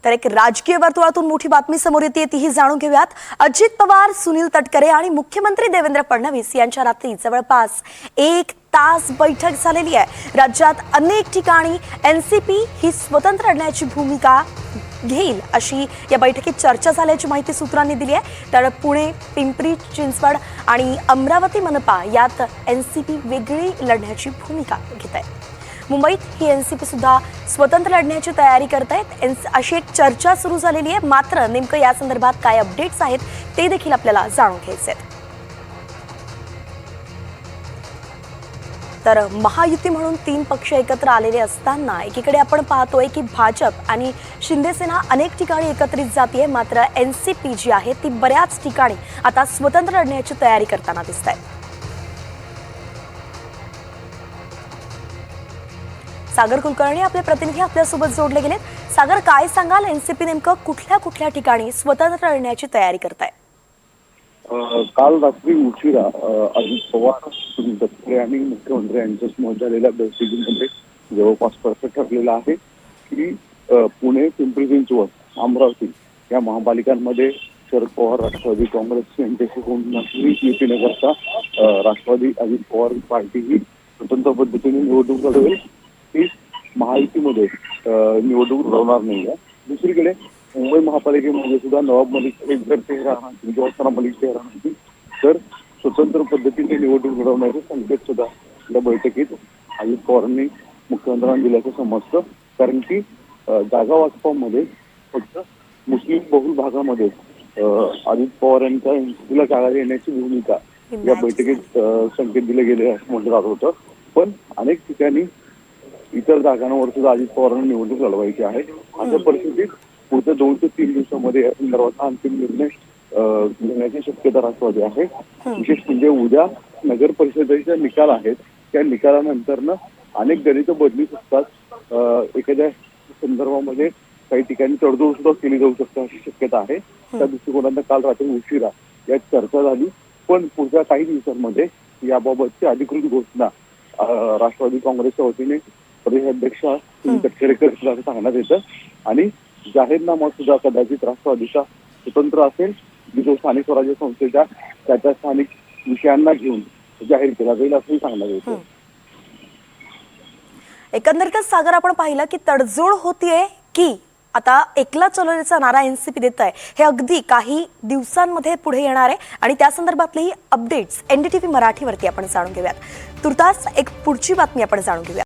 तर एक राजकीय वर्तुळातून मोठी बातमी समोर येते, तीही जाणून घेऊयात। अजित पवार, सुनील तटकरे आणि मुख्यमंत्री देवेंद्र फडणवीस यांच्या रात्री जवळपास 1 तास बैठक झालेली आहे। राज्यात अनेक ठिकाणी एनसीपी ही स्वतंत्र लढण्याची भूमिका घेईल अशी या बैठकीत चर्चा झाल्याची माहिती सूत्रांनी दिली आहे। तर पुणे, पिंपरी चिंचवड आणि अमरावती मनपा यात एनसीपी वेगळी लढण्याची भूमिका घेत आहे। मुंबईत ही एनसीपी सुद्धा स्वतंत्र लढण्याची तयारी करत आहेत अशी एक चर्चा सुरू झालेली आहे। मात्र नेमकं या संदर्भात काय अपडेट्स आहेत ते देखील आपल्याला जाणून घ्यायचे आहेत। तर महायुती म्हणून 3 पक्ष एकत्र आलेले असताना एकीकडे आपण पाहतोय की भाजप आणि शिंदेसेना अनेक ठिकाणी एकत्रित जातीये, मात्र एनसीपी जी आहे ती बऱ्याच ठिकाणी आता स्वतंत्र लढण्याची तयारी करताना दिसत आहे। सागर कुलकर्णी आपले प्रतिनिधी आपल्यासोबत जोडले गेलेत। सागर, काय सांगाल, एनसीपी नेमकं कुठल्या ठिकाणी स्वतंत्र लढण्याची तयारी करताय? काल रात्री उशिरा अजित पवार, सुनील तटकरे आणि मुख्यमंत्री यांच्यासमोर झालेल्या बैठकीमध्ये जवळपास स्पष्ट ठरलेलं आहे की पुणे, पिंपरी चिंचवड, अमरावती या महापालिकांमध्ये शरद पवार राष्ट्रवादी काँग्रेस यांच्याशी कोणतीही युती न करता राष्ट्रवादी अजित पवार पार्टी ही स्वतंत्र पद्धतीने निवडणूक लढवेल। ही महायुतीमध्ये निवडणूक लढवणार नाही आहे। दुसरीकडे मुंबई महापालिकेमध्ये सुद्धा नवाब मलिक एक जर चेहरा किंवा मलिक चेहरा नाही तर स्वतंत्र पद्धतीने निवडणूक लढवण्याचे संकेत सुद्धा या बैठकीत अजित पवारांनी मुख्यमंत्र्यांना दिल्याचं समजतं। कारण की जागा वाटपामध्ये फक्त मुस्लिम बहुल भागामध्ये अजित पवार यांच्या एनसीपीला जागा देण्याची भूमिका या बैठकीत संकेत दिले गेले असं म्हटलं जात होतं। पण अनेक ठिकाणी इतर जागांवर सुद्धा अजित पवारांना निवडणूक लढवायची आहे। अशा परिस्थितीत पुढच्या 2 ते 3 दिवसामध्ये या संदर्भात अंतिम निर्णय घेण्याची शक्यता राष्ट्रवादी आहे। विशेष म्हणजे उद्या नगर परिषदेचे निकाल आहेत, त्या निकालानंतर अनेक गणित बदलू शकतात। एखाद्या संदर्भामध्ये काही ठिकाणी तडजोड सुद्धा केली जाऊ शकते अशी शक्यता आहे। त्या दृष्टिकोनातून काल रात्री उशिरा यात चर्चा झाली, पण पुढच्या काही दिवसांमध्ये याबाबतची अधिकृत घोषणा राष्ट्रवादी काँग्रेसच्या वतीने प्रदेशाध्यक्ष सुनील तटकरे सांगण्यात येतं आणि जाहीरनामा सुद्धा कदाचित राष्ट्रवादीचा स्वतंत्र असेल, जो स्थानिक स्वराज्य संस्थेच्या त्याच्या स्थानिक विषयांना घेऊन जाहीर केला जाईल असंही सांगण्यात येतं। एकंदरीतच सागर, आपण पाहिलं की तडजोड होतीये की आता एकला चलोरेचा नारा एनसीपी देत आहे, हे अगदी काही दिवसांमध्ये पुढे येणार आहे आणि त्या संदर्भातलेही अपडेट्स एनडीटीव्ही मराठीवरती आपण जाणून घेऊयात। तुर्तास एक पुढची बातमी आपण जाणून घेऊया।